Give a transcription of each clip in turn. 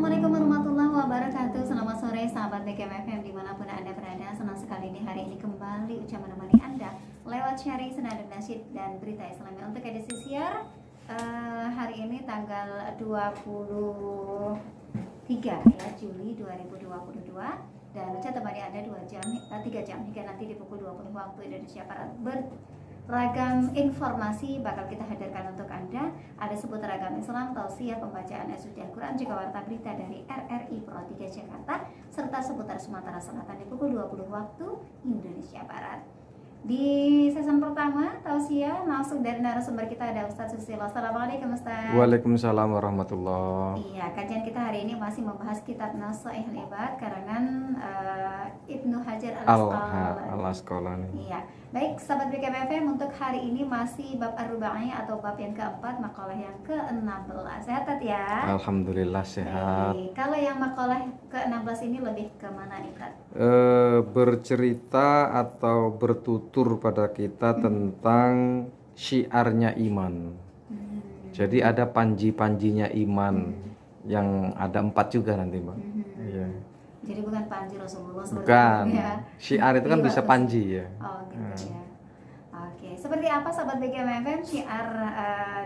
Assalamualaikum warahmatullahi wabarakatuh. Selamat sore sahabat BKMFM dimanapun Anda berada. Senang sekali di hari ini kembali Uca menemani Anda lewat sharing senada nasyid dan berita Islami untuk edisi siar hari ini tanggal 23 ya Juli 2022. Dan Uca temani Anda 3 jam hingga nanti di pukul 20 waktu Indonesia Barat. Ragam informasi bakal kita hadirkan untuk Anda. Ada seputar agama Islam, tausiah, pembacaan suci Al-Quran, juga warta berita dari RRI Pro 3 Jakarta, serta seputar Sumatera Selatan di pukul 20 waktu Indonesia Barat. Di season pertama tausiah langsung dari narasumber kita ada Ustadz Susilo. Assalamualaikum Ustadz. Waalaikumsalam warahmatullahi. Iya, kajian kita hari ini masih membahas kitab Nasha'ihul Ibad karangan Ibnu Hajar Al-Asqalani. Iya. Baik, sahabat BKMFM, untuk hari ini masih bab Ar-Rubai atau bab yang keempat, makalah yang ke-16. Sehat ya? Alhamdulillah sehat. Baik. Kalau yang makalah ke-16 ini lebih ke mana nih, Tat? Bercerita atau bertutur pada kita tentang syiarnya iman. Jadi ada panji-panjinya iman yang ada 4 juga nanti, Mbak. Iya. Jadi bukan panji Rasulullah Bukan. Ya. Syiar itu kan bisa panji ya. Oh gitu ya. Oke, seperti apa sahabat BKMFM syiar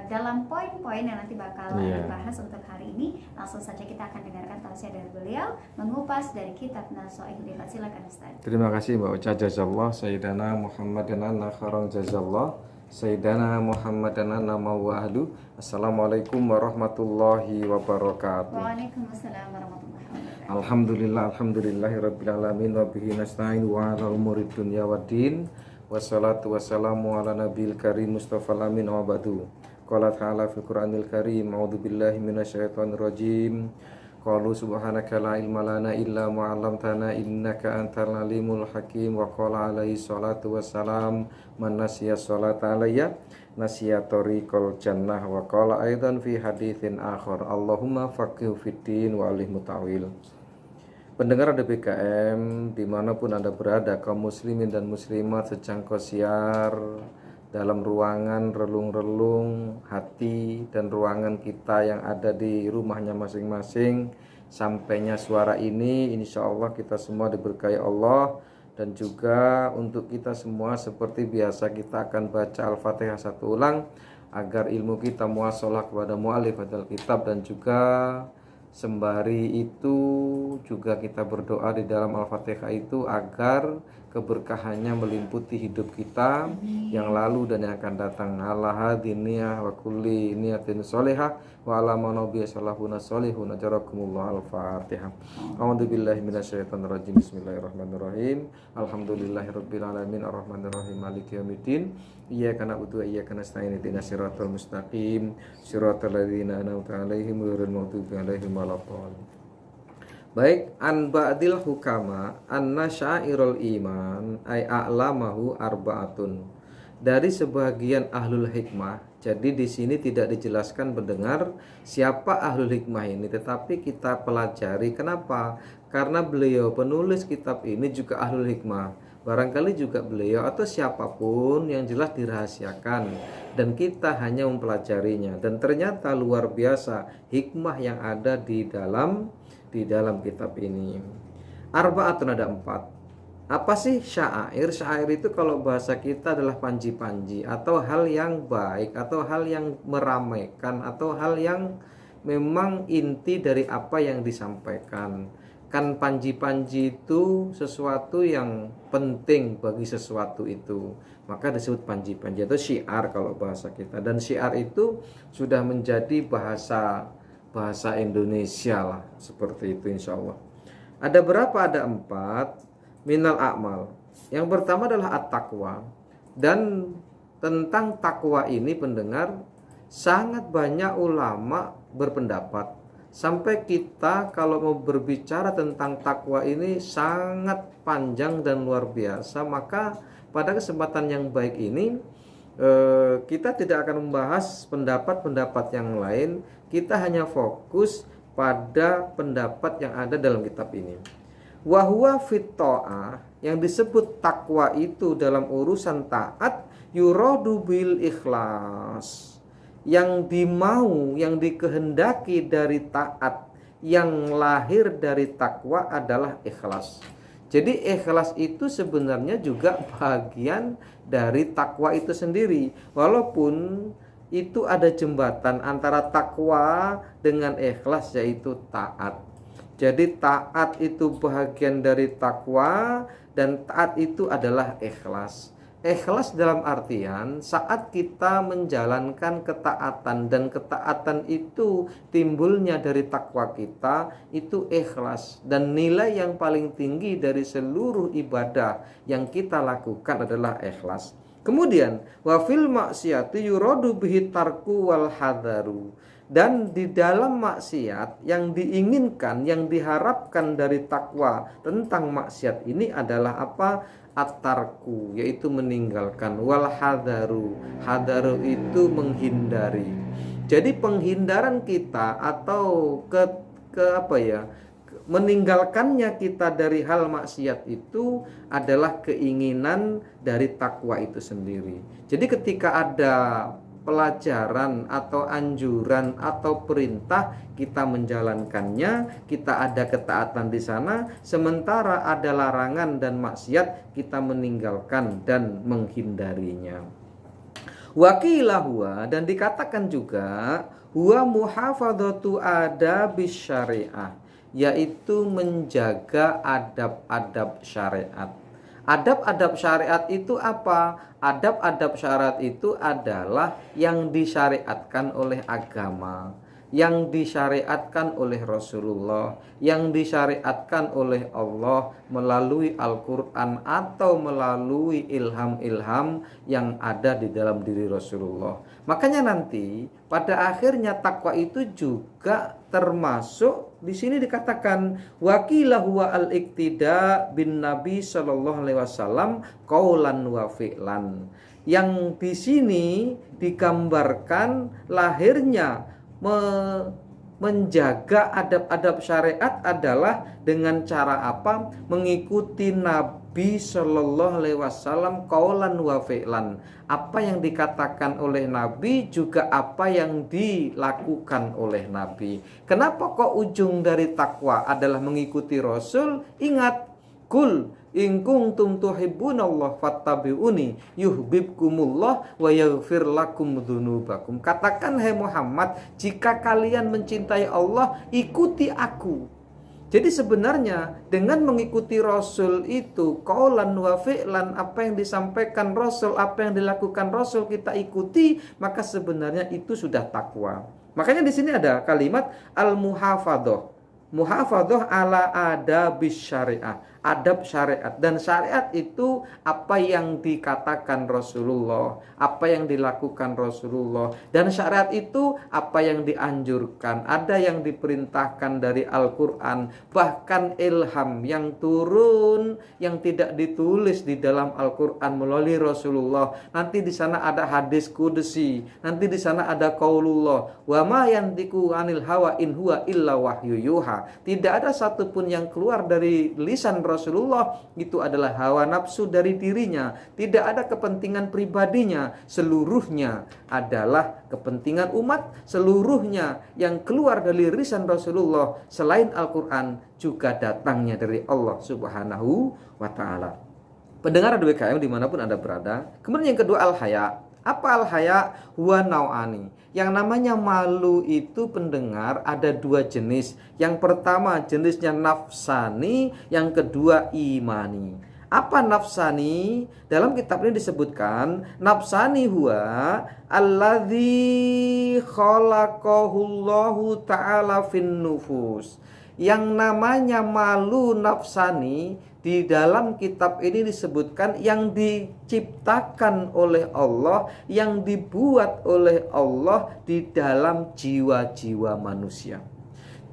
dalam poin-poin yang nanti bakal dibahas untuk hari ini. Langsung saja kita akan dengarkan tausiah dari beliau mengupas dari kitab Nasha'ihul Ibad. Silakan Ustaz. Terima kasih Mbak Uca, jazallah Sayyidana Muhammadana khairan jazallah Sayyidana Muhammadana nama wa ahlu. Assalamualaikum warahmatullahi wabarakatuh. Waalaikumsalam warahmatullahi wabarakatuh. Alhamdulillahirabbil alamin wa bihi nasta'in wa ala umurid dunya waddin. Wassalatu wassalamu ala nabiyil karim Mustafa amin wa ba'du. Qala ta'ala fil Qur'anil karim, a'udzu billahi minasyaitonir rajim. Qalu subhanaka la ilma lana illa ma 'allamtana innaka antal alimul hakim. Wa qala alaihi salatu wassalam man nasiya sholata alayya nasiya tariqal jannah. Wa qala aidan fi haditsin akhar Allahumma faqihhu fiddin wa alih mutawil. Pendengar DBKM dimanapun Anda berada, kaum muslimin dan muslimat secangkok siar dalam ruangan relung-relung hati dan ruangan kita yang ada di rumahnya masing-masing. Sampainya suara ini, insya Allah kita semua diberkahi Allah. Dan juga untuk kita semua seperti biasa kita akan baca Al-Fatihah 1 ulang agar ilmu kita muassalah kepada mu'allif al-kitab. Dan juga sembari itu juga kita berdoa di dalam Al-Fatihah itu agar keberkahannya melimputi hidup kita yang lalu dan yang akan datang. Ala hadiniyah wa kulli niyatin sholihah wa ala manabiya salahuna sholihun ajarakumullah. Al-Fatihah. A'udzubillahi minasyaitonir rajim. Bismillahirrahmanirrahim. Alhamdulillahirabbil alamin arrahmanirrahim maliki yaumiddin. Iyyaka na'budu wa iyyaka nasta'in ihdinas siratal mustaqim siratal ladzina an'amta 'alaihim ghairil maghdubi 'alaihim waladdallin. Baik, an ba'dil hukama anna syairul iman ay a'lamahu arba'atun. Dari sebagian ahlul hikmah. Jadi di sini tidak dijelaskan pendengar siapa ahlul hikmah ini, tetapi kita pelajari. Kenapa? Karena beliau penulis kitab ini juga ahlul hikmah. Barangkali juga beliau atau siapapun yang jelas dirahasiakan dan kita hanya mempelajarinya. Dan ternyata luar biasa hikmah yang ada di dalam kitab ini. Arba'atun, ada 4. Apa sih syair? Syair itu kalau bahasa kita adalah panji-panji atau hal yang baik atau hal yang meramaikan atau hal yang memang inti dari apa yang disampaikan. Kan panji-panji itu sesuatu yang penting bagi sesuatu itu, maka disebut panji-panji atau syiar kalau bahasa kita. Dan syiar itu sudah menjadi bahasa Indonesia lah, seperti itu insya Allah. Ada berapa? Ada 4. Minal a'mal. Yang pertama adalah at-taqwa. Dan tentang takwa ini pendengar, sangat banyak ulama berpendapat. Sampai kita kalau mau berbicara tentang takwa ini sangat panjang dan luar biasa. Maka pada kesempatan yang baik ini kita tidak akan membahas pendapat-pendapat yang lain. Kita hanya fokus pada pendapat yang ada dalam kitab ini. Wahwa fit ta'ah, yang disebut takwa itu dalam urusan taat, yuradu bil ikhlas, yang dimau, yang dikehendaki dari taat yang lahir dari takwa adalah ikhlas. Jadi ikhlas itu sebenarnya juga bagian dari takwa itu sendiri. Walaupun itu ada jembatan antara takwa dengan ikhlas, yaitu taat. Jadi taat itu bagian dari takwa dan taat itu adalah ikhlas. Ikhlas dalam artian saat kita menjalankan ketaatan dan ketaatan itu timbulnya dari takwa kita, itu ikhlas. Dan nilai yang paling tinggi dari seluruh ibadah yang kita lakukan adalah ikhlas. Kemudian wa fil maksiati yuradu bihi tarku wal hadaru. Dan di dalam maksiat yang diinginkan, yang diharapkan dari takwa tentang maksiat ini adalah apa? At-tarku, yaitu meninggalkan, wal hadaru. Hadaru itu menghindari. Jadi penghindaran kita atau meninggalkannya kita dari hal maksiat itu adalah keinginan dari takwa itu sendiri. Jadi ketika ada pelajaran atau anjuran atau perintah, kita menjalankannya, kita ada ketaatan di sana, sementara ada larangan dan maksiat, kita meninggalkan dan menghindarinya. Waqilah huwa, dan dikatakan juga huwa muhafadzatu adabis syariah, yaitu menjaga adab-adab syariat. Adab-adab syariat itu apa? Adab-adab syariat itu adalah yang disyariatkan oleh agama, yang disyariatkan oleh Rasulullah, yang disyariatkan oleh Allah melalui Al-Quran atau melalui ilham-ilham yang ada di dalam diri Rasulullah. Makanya nanti pada akhirnya takwa itu juga termasuk di sini dikatakan waqilah huwa al-iktida bin Nabi sallallahu alaihi wasallam qaulan wa fi'lan. Yang di sini digambarkan lahirnya menjaga adab-adab syariat adalah dengan cara apa? Mengikuti Nabi Shallallahu Alaihi Wasallam qaulan wa fi'lan. Apa yang dikatakan oleh Nabi juga apa yang dilakukan oleh Nabi. Kenapa kok ujung dari takwa adalah mengikuti Rasul? Ingat, kul in kuntum tuhibbunallah fattabi'uni yuhibbukumullah wa yaghfir lakum dzunubakum. Katakan, hai Muhammad, jika kalian mencintai Allah, ikuti aku. Jadi sebenarnya dengan mengikuti Rasul itu qaulan wa fi'lan, apa yang disampaikan Rasul, apa yang dilakukan Rasul kita ikuti, maka sebenarnya itu sudah takwa. Makanya di sini ada kalimat al-muhafadzah. Muhafadzah ala adabis syariah, adab syariat. Dan syariat itu apa yang dikatakan Rasulullah, apa yang dilakukan Rasulullah. Dan syariat itu apa yang dianjurkan, ada yang diperintahkan dari Al-Quran, bahkan ilham yang turun, yang tidak ditulis di dalam Al-Quran melalui Rasulullah. Nanti di sana ada hadis qudsi, nanti di sana ada qaulullah, wa ma yantiqu anil hawa in huwa illa wahyu yuha. Tidak ada satupun yang keluar dari lisan Rasulullah itu adalah hawa nafsu dari dirinya. Tidak ada kepentingan pribadinya. Seluruhnya adalah kepentingan umat. Seluruhnya yang keluar dari lisan Rasulullah selain Al-Quran juga datangnya dari Allah Subhanahu wa ta'ala. Pendengar DWKM dimanapun Anda berada. Kemudian yang kedua, al-haya. Apa al-haya? Huwa nau'ani. Yang namanya malu itu, pendengar, ada dua jenis. Yang pertama jenisnya nafsani, yang kedua imani. Apa nafsani? Dalam kitab ini disebutkan nafsani huwa alladzi khalaqahullahu ta'ala fin nufus. Yang namanya malu nafsani di dalam kitab ini disebutkan yang diciptakan oleh Allah, yang dibuat oleh Allah di dalam jiwa-jiwa manusia.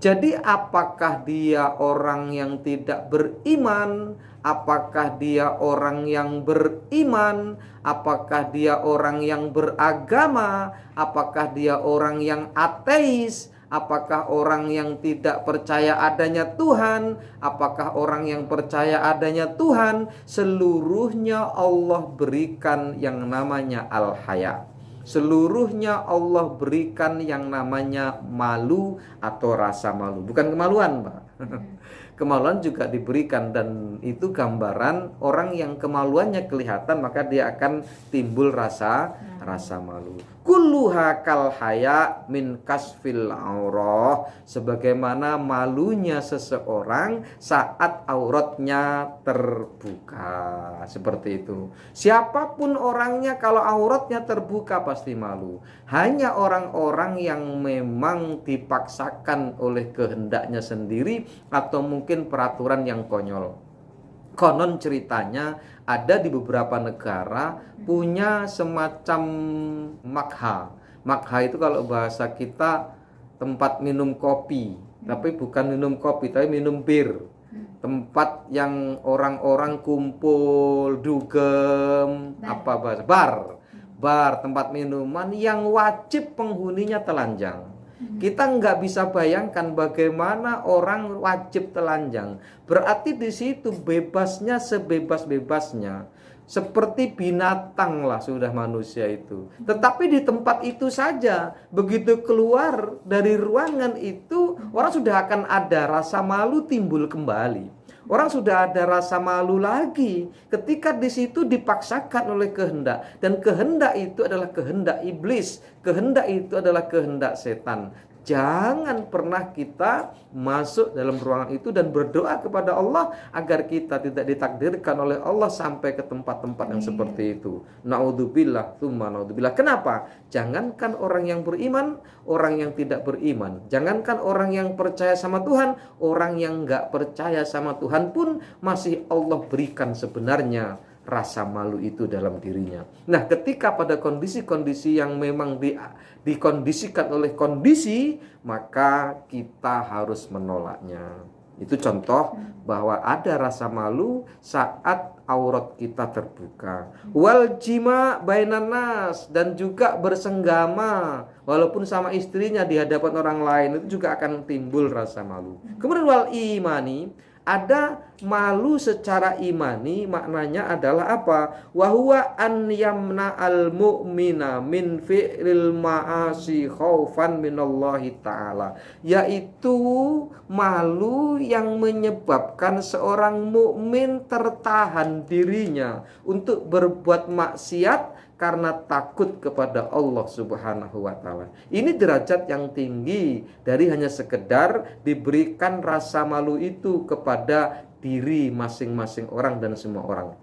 Jadi apakah dia orang yang tidak beriman? Apakah dia orang yang beriman? Apakah dia orang yang beragama? Apakah dia orang yang ateis? Apakah orang yang tidak percaya adanya Tuhan? Apakah orang yang percaya adanya Tuhan? Seluruhnya Allah berikan yang namanya al-haya. seluruhnya Allah berikan yang namanya malu atau rasa malu. Bukan kemaluan, Pak. Kemaluan juga diberikan, dan itu gambaran orang yang kemaluannya kelihatan maka dia akan timbul rasa malu. Kulluha kal haya min kasfil aurah, sebagaimana malunya seseorang saat auratnya terbuka. Seperti itu. Siapapun orangnya kalau auratnya terbuka pasti malu. Hanya orang-orang yang memang dipaksakan oleh kehendaknya sendiri atau mungkin peraturan yang konyol. Konon ceritanya ada di beberapa negara punya semacam makha. Makha itu kalau bahasa kita tempat minum kopi, tapi bukan minum kopi, tapi minum bir. Tempat yang orang-orang kumpul, dugem, apa bahasa? Bar, tempat minuman yang wajib penghuninya telanjang. Kita nggak bisa bayangkan bagaimana orang wajib telanjang. Berarti di situ bebasnya sebebas-bebasnya. Seperti binatang lah sudah manusia itu. Tetapi di tempat itu saja, begitu keluar dari ruangan itu, orang sudah akan ada rasa malu timbul kembali. Orang sudah ada rasa malu lagi ketika di situ dipaksakan oleh kehendak, dan kehendak itu adalah kehendak iblis, kehendak itu adalah kehendak setan. Jangan pernah kita masuk dalam ruangan itu dan berdoa kepada Allah agar kita tidak ditakdirkan oleh Allah sampai ke tempat-tempat yang seperti itu. Naudzubillah, tsumma naudzubillah. Kenapa? Jangankan orang yang beriman, orang yang tidak beriman. Jangankan orang yang percaya sama Tuhan, orang yang nggak percaya sama Tuhan pun masih Allah berikan sebenarnya rasa malu itu dalam dirinya. Nah, ketika pada kondisi-kondisi yang memang dikondisikan oleh kondisi, maka kita harus menolaknya. Itu contoh bahwa ada rasa malu saat aurat kita terbuka. Wal jima bainan nas, dan juga bersenggama walaupun sama istrinya di hadapan orang lain, itu juga akan timbul rasa malu. Kemudian wal imani, ada malu secara imani, maknanya adalah apa? Wahuwa an yamna al mu'mina min fi'lil ma'asi khaufan minallahi ta'ala, yaitu malu yang menyebabkan seorang mukmin tertahan dirinya untuk berbuat maksiat karena takut kepada Allah Subhanahu wa ta'ala. Ini derajat yang tinggi dari hanya sekedar diberikan rasa malu itu kepada diri masing-masing orang dan semua orang.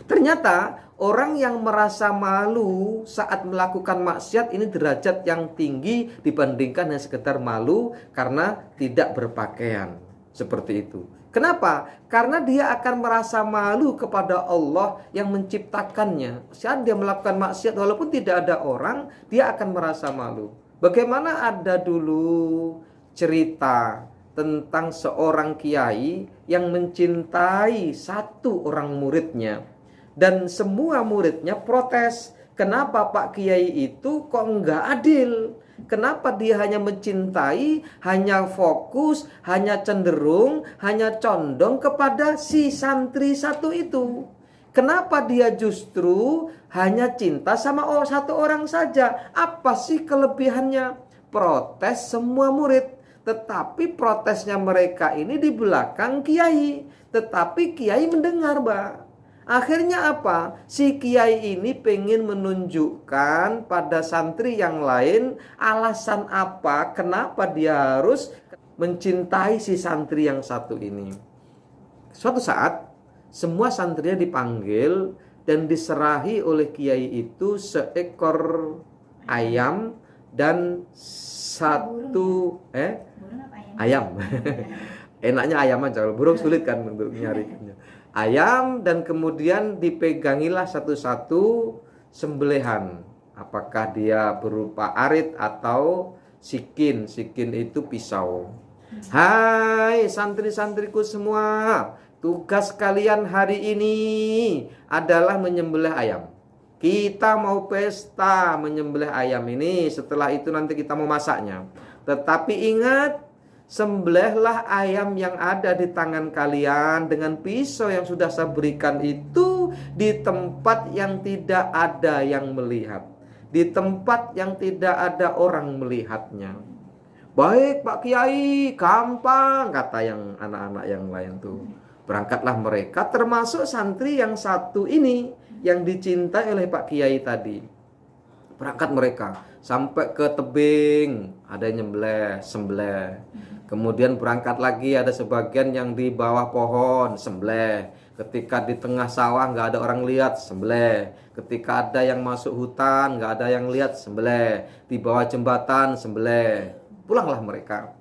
Ternyata orang yang merasa malu saat melakukan maksiat ini derajat yang tinggi dibandingkan hanya sekedar malu karena tidak berpakaian. Seperti itu. Kenapa? Karena dia akan merasa malu kepada Allah yang menciptakannya. Saat dia melakukan maksiat walaupun tidak ada orang, dia akan merasa malu. Bagaimana ada dulu cerita tentang seorang kiai yang mencintai satu orang muridnya, dan semua muridnya protes. Kenapa Pak Kiai itu kok enggak adil? Kenapa dia hanya mencintai, hanya fokus, hanya cenderung, hanya condong kepada si santri satu itu? Kenapa dia justru hanya cinta sama satu orang saja? Apa sih kelebihannya? Protes semua murid. Tetapi protesnya mereka ini di belakang kiai. Tetapi kiai mendengar, Mbak. Akhirnya apa? Si kiai ini pengen menunjukkan pada santri yang lain alasan apa kenapa dia harus mencintai si santri yang satu ini. Suatu saat semua santrinya dipanggil dan diserahi oleh kiai itu seekor ayam dan satu ayam. Enaknya ayam aja, kalau burung sulit kan untuk nyarikannya. Ayam, dan kemudian dipegangilah satu-satu sembelihan. Apakah dia berupa arit atau sikin? Sikin itu pisau. Hai santri-santriku semua, tugas kalian hari ini adalah menyembelih ayam. Kita mau pesta menyembelih ayam ini. Setelah itu nanti kita mau masaknya. Tetapi ingat, sembelihlah ayam yang ada di tangan kalian dengan pisau yang sudah saya berikan itu di tempat yang tidak ada yang melihat. di tempat yang tidak ada orang melihatnya. Baik Pak Kiai, gampang, kata yang anak-anak yang lain tuh. Berangkatlah mereka, termasuk santri yang satu ini yang dicintai oleh Pak Kiai tadi. Berangkat mereka sampai ke tebing, ada yang sembelih. Kemudian berangkat lagi, ada sebagian yang di bawah pohon, sembelih. Ketika di tengah sawah nggak ada orang lihat, sembelih. Ketika ada yang masuk hutan, nggak ada yang lihat, sembelih. Di bawah jembatan, sembelih. Pulanglah mereka.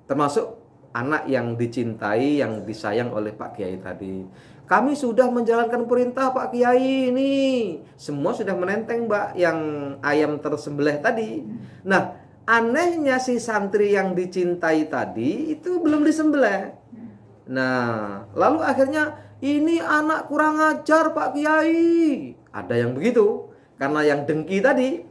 Termasuk anak yang dicintai, yang disayang oleh Pak Kiai tadi. Kami sudah menjalankan perintah Pak Kiai ini. Semua sudah menenteng Mbak yang ayam tersembelih tadi. Nah, anehnya si santri yang dicintai tadi itu belum disembelih. Nah, lalu akhirnya ini anak kurang ajar Pak Kiai. Ada yang begitu. Karena yang dengki tadi.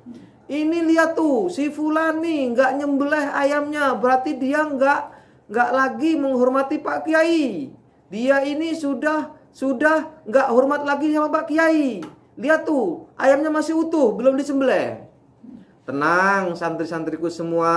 Ini lihat tuh, si Fulani nggak nyembelih ayamnya. Berarti dia nggak lagi menghormati Pak Kiai. Dia ini sudah nggak hormat lagi sama Pak Kiai. Lihat tuh, ayamnya masih utuh, belum disembelih. Tenang santri-santriku semua.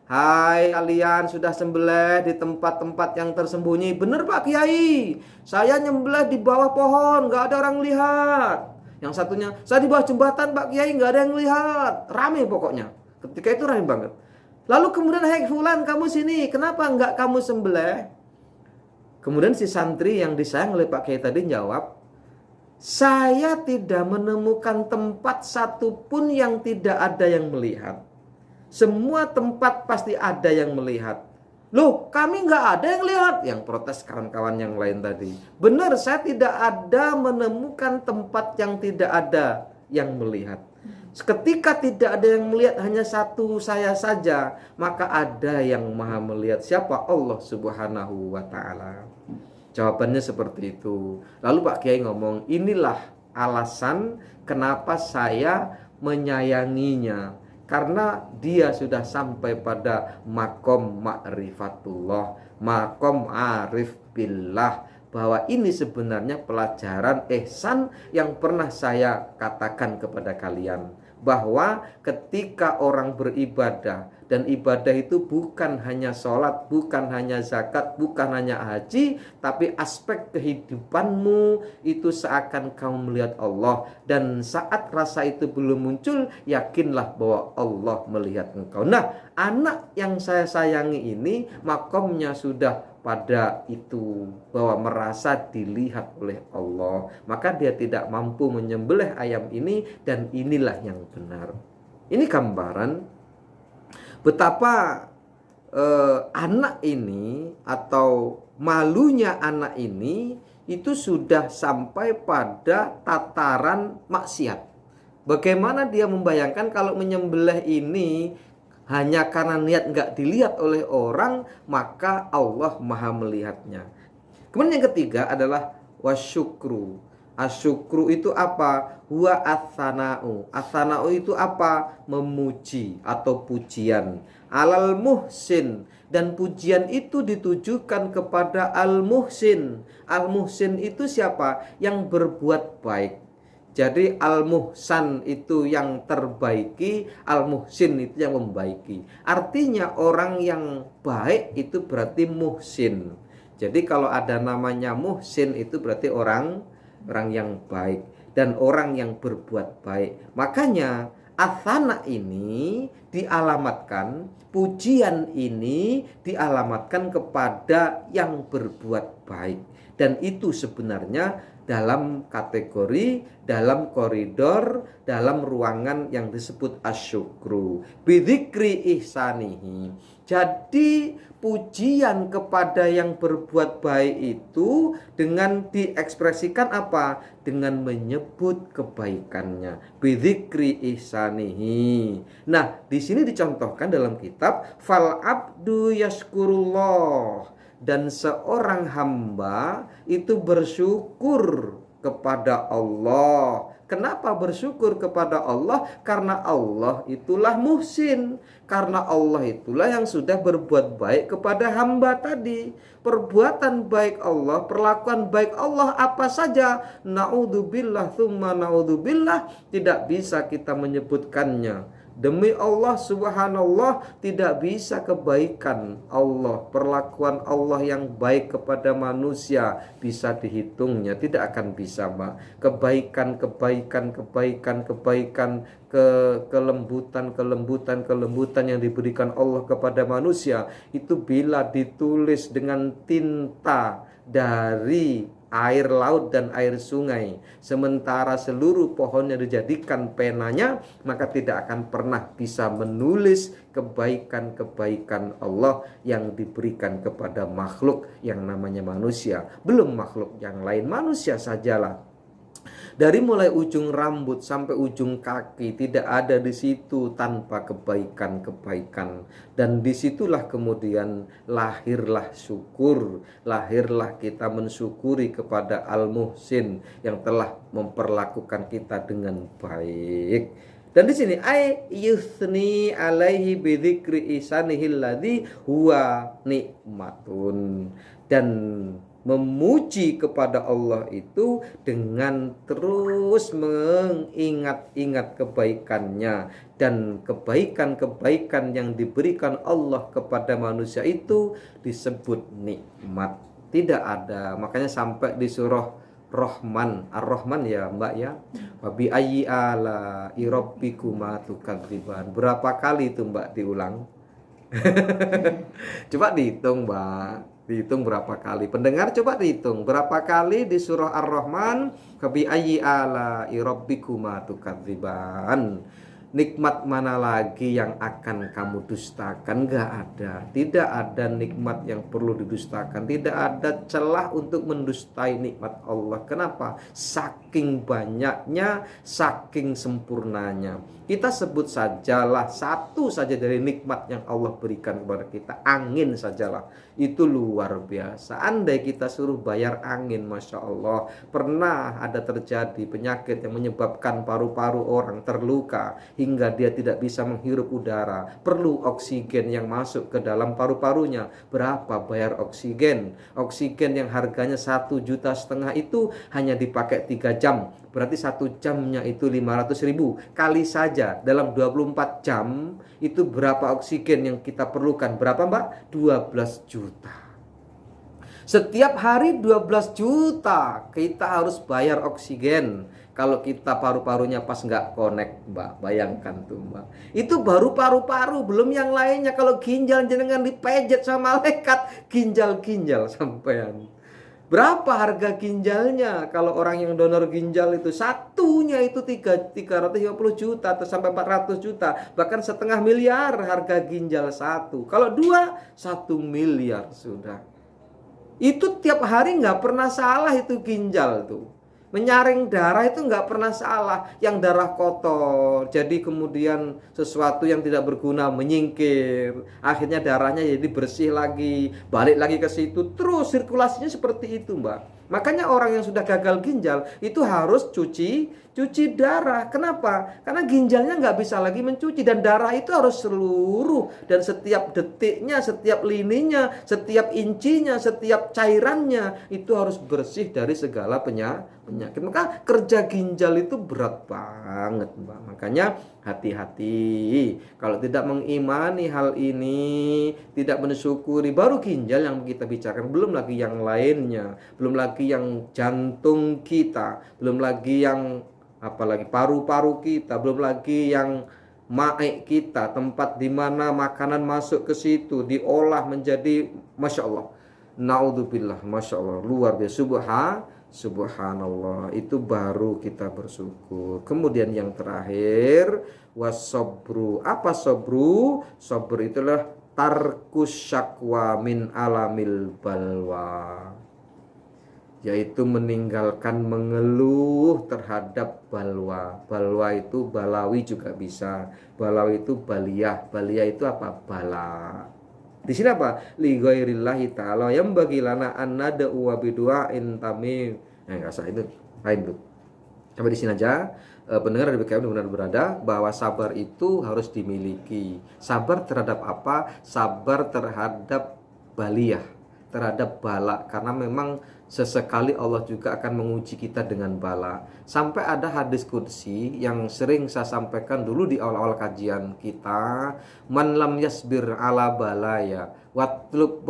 Hai kalian sudah sembelih di tempat-tempat yang tersembunyi. Bener Pak Kiai, saya nyembelih di bawah pohon, nggak ada orang lihat. Yang satunya, saya di bawah jembatan Pak Kiai, nggak ada yang lihat. Rame pokoknya. Ketika itu rame banget. Lalu kemudian, hei Fulan, kamu sini, kenapa nggak kamu sembelih? Kemudian si santri yang disayang oleh Pak Kiai tadi jawab, saya tidak menemukan tempat satupun yang tidak ada yang melihat. Semua tempat pasti ada yang melihat. Loh, kami nggak ada yang lihat. Yang protes kawan-kawan yang lain tadi. Benar, saya tidak ada menemukan tempat yang tidak ada yang melihat. Ketika tidak ada yang melihat, hanya satu saya saja, maka ada yang maha melihat. Siapa? Allah Subhanahu wa ta'ala. Jawabannya seperti itu. Lalu Pak Kiai ngomong, inilah alasan kenapa saya menyayanginya. Karena dia sudah sampai pada makom ma'rifatullah, makom arif billah. Bahwa ini sebenarnya pelajaran ihsan yang pernah saya katakan kepada kalian. Bahwa ketika orang beribadah, dan ibadah itu bukan hanya sholat, bukan hanya zakat, bukan hanya haji, tapi aspek kehidupanmu itu seakan kamu melihat Allah. Dan saat rasa itu belum muncul, yakinlah bahwa Allah melihat engkau. Nah, anak yang saya sayangi ini makomnya sudah pada itu, bahwa merasa dilihat oleh Allah. Maka dia tidak mampu menyembelih ayam ini, dan inilah yang benar. Ini gambaran betapa anak ini atau malunya anak ini itu sudah sampai pada tataran maksiat. Bagaimana dia membayangkan kalau menyembelih ini hanya karena niat nggak dilihat oleh orang, maka Allah maha melihatnya. Kemudian yang ketiga adalah wasyukru. Asyukru itu apa? Huwa atsana'u. Atsana'u itu apa? Memuji atau pujian. Alal muhsin. Dan pujian itu ditujukan kepada al-muhsin. Al-muhsin itu siapa? Yang berbuat baik. Jadi al-muhsan itu yang terbaiki, al-muhsin itu yang membaiki. Artinya orang yang baik itu berarti muhsin. Jadi kalau ada namanya muhsin itu berarti orang yang baik dan orang yang berbuat baik. Makanya athana ini dialamatkan, pujian ini dialamatkan kepada yang berbuat baik. Dan itu sebenarnya dalam kategori, dalam koridor, dalam ruangan yang disebut asyukru bidzikri ihsanihi. Jadi pujian kepada yang berbuat baik itu dengan diekspresikan apa? Dengan menyebut kebaikannya. Bidzikri ihsanihi. Nah, di sini dicontohkan dalam kitab fal abdu yashkurullah. Dan seorang hamba itu bersyukur kepada Allah. Kenapa bersyukur kepada Allah? Karena Allah itulah muhsin. Karena Allah itulah yang sudah berbuat baik kepada hamba tadi. Perbuatan baik Allah, perlakuan baik Allah apa saja, naudzubillah tsumma naudzubillah, tidak bisa kita menyebutkannya. Demi Allah subhanallah, tidak bisa kebaikan Allah, perlakuan Allah yang baik kepada manusia bisa dihitungnya, tidak akan bisa, Mbak. Kebaikan kelembutan yang diberikan Allah kepada manusia itu bila ditulis dengan tinta dari air laut dan air sungai, sementara seluruh pohonnya dijadikan penanya, maka tidak akan pernah bisa menulis kebaikan-kebaikan Allah yang diberikan kepada makhluk yang namanya manusia. Belum makhluk yang lain, manusia sajalah. Dari mulai ujung rambut sampai ujung kaki tidak ada di situ tanpa kebaikan-kebaikan. Dan disitulah kemudian lahirlah syukur, lahirlah kita mensyukuri kepada Al-Muhsin yang telah memperlakukan kita dengan baik. Dan di sini yusni alaihi bidzikri isanihil ladzi huwa nikmatun, dan memuji kepada Allah itu dengan terus mengingat-ingat kebaikannya, dan kebaikan-kebaikan yang diberikan Allah kepada manusia itu disebut nikmat. Tidak ada, makanya sampai di surah Rahman, Ar-Rahman ya Mbak ya. Wa bi ayyi ala rabbikuma tukadziban. Berapa kali itu Mbak diulang? Coba dihitung Mbak. Dihitung berapa kali. Pendengar coba dihitung berapa kali di surah Ar-Rahman, Fabi ayyi ala rabbikuma tukadziban. Nikmat mana lagi yang akan kamu dustakan? Gak ada. Tidak ada nikmat yang perlu didustakan. Tidak ada celah untuk mendustai nikmat Allah. Kenapa? Saking banyaknya, saking sempurnanya. Kita sebut sajalah satu saja dari nikmat yang Allah berikan kepada kita. Angin sajalah. Itu luar biasa. Andai kita suruh bayar angin, Masya Allah. Pernah ada terjadi penyakit yang menyebabkan paru-paru orang terluka hingga dia tidak bisa menghirup udara. Perlu oksigen yang masuk ke dalam paru-parunya. Berapa bayar oksigen? Oksigen yang harganya 1,5 juta itu hanya dipakai 3 jam. Berarti 1 jamnya itu 500.000. Kali saja dalam 24 jam itu berapa oksigen yang kita perlukan? Berapa Mbak? 12 juta. Setiap hari 12 juta kita harus bayar oksigen. Kalau kita paru-parunya pas nggak connect Mbak, bayangkan tuh Mbak. Itu baru paru-paru, belum yang lainnya. Kalau ginjal jenengan dipejet sama malaikat, ginjal-ginjal sampean. Berapa harga ginjalnya? Kalau orang yang donor ginjal itu satunya itu 350 juta atau sampai 400 juta. Bahkan 1,5 miliar harga ginjal satu. Kalau 2, 1 miliar sudah. Itu tiap hari nggak pernah salah itu ginjal tuh. Menyaring darah itu nggak pernah salah. Yang darah kotor, jadi kemudian sesuatu yang tidak berguna menyingkir. Akhirnya darahnya jadi bersih lagi, balik lagi ke situ. Terus sirkulasinya seperti itu Mbak. Makanya orang yang sudah gagal ginjal itu harus cuci darah. Kenapa? Karena ginjalnya nggak bisa lagi mencuci. Dan darah itu harus seluruh. Dan setiap detiknya, setiap lininya, setiap incinya, setiap cairannya itu harus bersih dari segala penyakit. Maka kerja ginjal itu berat banget Mbak. Makanya hati-hati. Kalau tidak mengimani hal ini, tidak mensyukuri, baru ginjal yang kita bicarakan. Belum lagi yang lainnya. Belum lagi yang jantung kita. Belum lagi yang apalagi paru-paru kita. Belum lagi yang maik kita, tempat di mana makanan masuk ke situ, diolah menjadi Masya Allah. Naudzubillah, Masya Allah. Luar biasa. Subhanallah, itu baru kita bersyukur. Kemudian yang terakhir, wasobru. Apa sobru? Sobru itulah tarkus syakwa min alamil balwa, yaitu meninggalkan mengeluh terhadap balwa. Balwa itu balawi juga bisa. Balawi itu baliyah. Baliyah itu apa? Bala. Di sini apa? Li ghairillahi ta'ala yang bagi lana an nad'u wa bidu'ain tamim. Enggak usah itu. Lain Bu. Sampai di sini aja. Pendengar dari BKM benar berada bahwa sabar itu harus dimiliki. Sabar terhadap apa? Sabar terhadap baliyah, terhadap bala, karena memang sesekali Allah juga akan menguji kita dengan bala. Sampai ada hadis qudsi yang sering saya sampaikan dulu di awal-awal kajian kita, man lam yasbir ala balaya watlub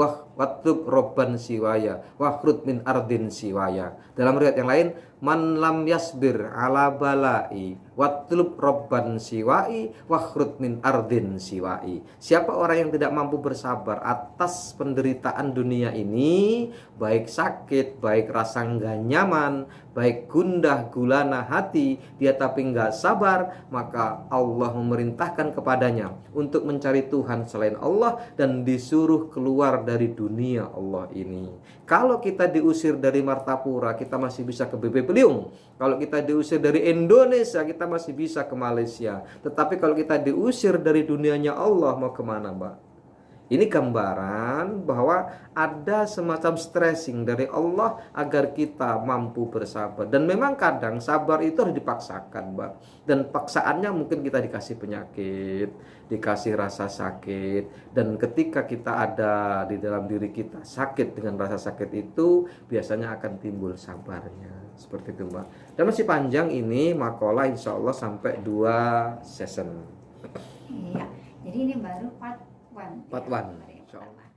robban siwaya wahrud min ardin siwaya. Dalam riwayat yang lain, man lam yasbir ala balai watlub robban siwai wahrud min ardin siwai. Siapa orang yang tidak mampu bersabar atas penderitaan dunia ini, baik sakit, baik rasa nggak nyaman, baik gundah gulana hati, dia tapi nggak sabar, maka Allah memerintahkan kepadanya untuk mencari Tuhan selain Allah dan disuruh keluar dari dunia Allah ini. Kalau kita diusir dari Martapura, kita masih bisa ke BB Peliung. Kalau kita diusir dari Indonesia, kita masih bisa ke Malaysia. Tetapi kalau kita diusir dari dunianya Allah, mau kemana Mbak? Ini gambaran bahwa ada semacam stressing dari Allah agar kita mampu bersabar. Dan memang kadang sabar itu harus dipaksakan, Mbak. Dan paksaannya mungkin kita dikasih penyakit, dikasih rasa sakit. Dan ketika kita ada di dalam diri kita sakit dengan rasa sakit itu, biasanya akan timbul sabarnya. Seperti itu, Mbak. Dan masih panjang ini makalah, insya Allah sampai 2 session. Iya, jadi ini baru part 1. Part 1, insya Allah.